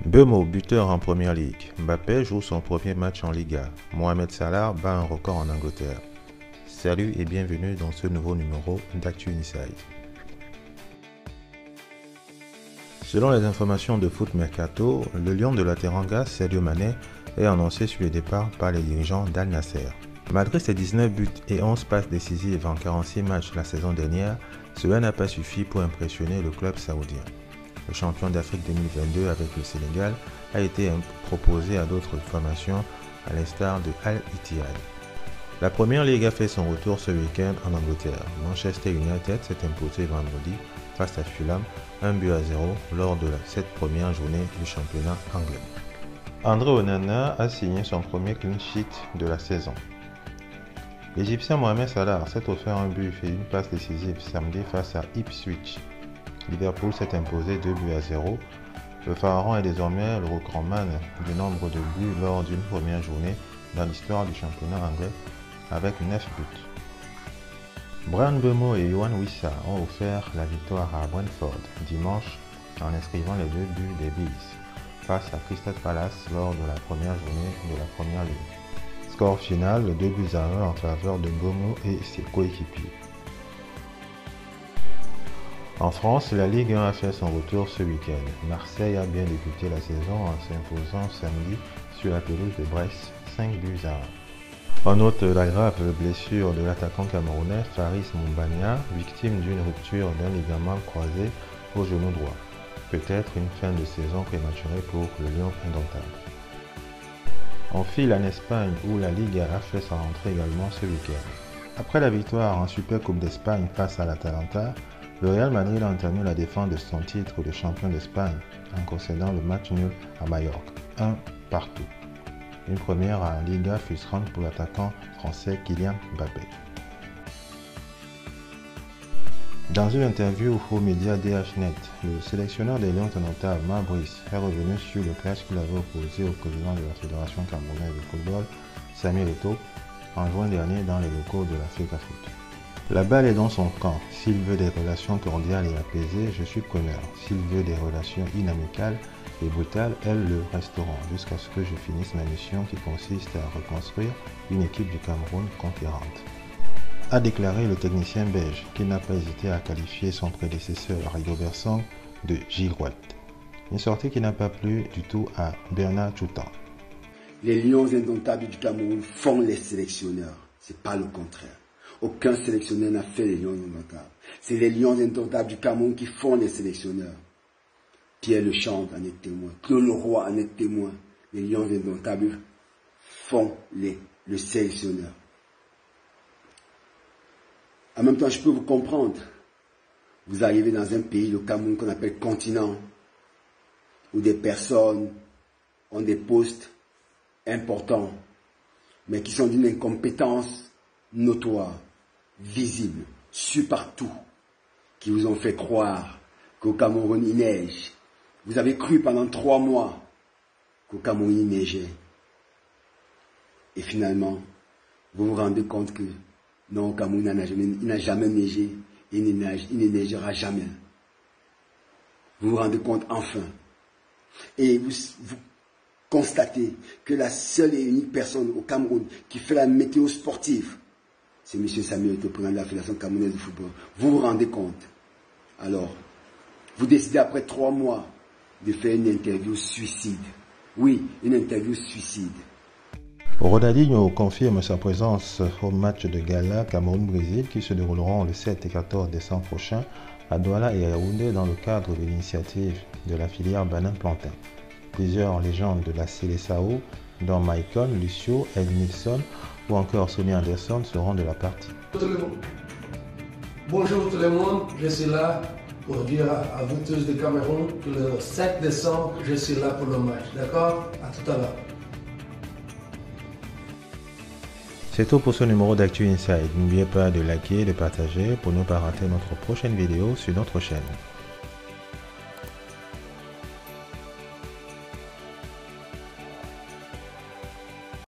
Mbeumo, buteur en Première Ligue. Mbappé joue son premier match en Liga. Mohamed Salah bat un record en Angleterre. Salut et bienvenue dans ce nouveau numéro d'Actu Inside. Selon les informations de Foot Mercato, le lion de la Teranga, Sadio Mané, est annoncé sur le départ par les dirigeants d'Al Nassr. Malgré ses 19 buts et 11 passes décisives en 46 matchs la saison dernière, cela n'a pas suffi pour impressionner le club saoudien. Le champion d'Afrique 2022 avec le Sénégal a été proposé à d'autres formations, à l'instar de Al Ittihad. La Première Ligue a fait son retour ce week-end en Angleterre. Manchester United s'est imposé vendredi face à Fulham 1-0 lors de cette première journée du championnat anglais. André Onana a signé son premier clean sheet de la saison. L'Égyptien Mohamed Salah s'est offert un but et une passe décisive samedi face à Ipswich. Liverpool s'est imposé 2-0. Le Pharaon est désormais le recordman du nombre de buts lors d'une première journée dans l'histoire du championnat anglais avec 9 buts. Bryan Mbeumo et Yoane Wissa ont offert la victoire à Brentford dimanche en inscrivant les 2 buts des Bees face à Crystal Palace lors de la première journée de la Première Ligue. Score final, 2-1 en faveur de Mbeumo et ses coéquipiers. En France, la Ligue 1 a fait son retour ce week-end. Marseille a bien débuté la saison en s'imposant samedi sur la pelouse de Brest 5-1. On note la grave blessure de l'attaquant camerounais Faris Moumbania, victime d'une rupture d'un ligament croisé au genou droit. Peut-être une fin de saison prématurée pour le Lion indomptable. On file en Espagne où la Liga a fait son entrée également ce week-end. Après la victoire en Supercoupe d'Espagne face à l'Atalanta, le Real Madrid a entamé la défense de son titre de champion d'Espagne en concédant le match nul à Majorque, 1-1. Une première en Liga frustrante pour l'attaquant français Kylian Mbappé. Dans une interview aux médias DHNet, le sélectionneur des Lions indomptables Brice est revenu sur le clash qu'il avait opposé au président de la Fédération camerounaise de football, Samuel Eto'o, en juin dernier dans les locaux de l'Africa Foot. La balle est dans son camp. S'il veut des relations cordiales et apaisées, je suis preneur. S'il veut des relations inamicales et brutales, elles le resteront jusqu'à ce que je finisse ma mission qui consiste à reconstruire une équipe du Cameroun conquérante. A déclaré le technicien belge, qui n'a pas hésité à qualifier son prédécesseur Rigobert Song de girouette. Une sortie qui n'a pas plu du tout à Bernard Choutan. Les Lions indomptables du Cameroun font les sélectionneurs, c'est pas le contraire. Aucun sélectionneur n'a fait les Lions indomptables. C'est les Lions indomptables du Cameroun qui font les sélectionneurs. Pierre Lechamp en est témoin. Claude Leroy en est témoin. Les Lions indomptables font le sélectionneur. En même temps, je peux vous comprendre. Vous arrivez dans un pays, le Cameroun, qu'on appelle continent, où des personnes ont des postes importants, mais qui sont d'une incompétence notoire, visible, su partout, qui vous ont fait croire qu'au Cameroun il neige. Vous avez cru pendant 3 mois qu'au Cameroun il neigeait. Et finalement, vous vous rendez compte que non, au Cameroun il n'a jamais neigé et il ne neigera jamais. Vous vous rendez compte enfin. Et vous constatez que la seule et unique personne au Cameroun qui fait la météo sportive, c'est M. Samuel Eto'o, président de la Fédération camerounaise de football. Vous vous rendez compte. Alors, vous décidez après 3 mois de faire une interview suicide. Oui, une interview suicide. Ronaldinho confirme sa présence au match de gala Cameroun-Brésil qui se dérouleront le 7 et 14 décembre prochain à Douala et à Yaoundé dans le cadre de l'initiative de la filière Banin-Plantain. Plusieurs légendes de la Seleção, dont Michael, Lucio, Ed Nilsson ou encore Sonny Anderson seront de la partie. Bonjour tout le monde, je suis là pour dire à vous tous du Cameroun que le 7 décembre, je suis là pour le match, d'accord? À tout à l'heure. C'est tout pour ce numéro d'Actu Inside. N'oubliez pas de liker et de partager pour ne pas rater notre prochaine vidéo sur notre chaîne.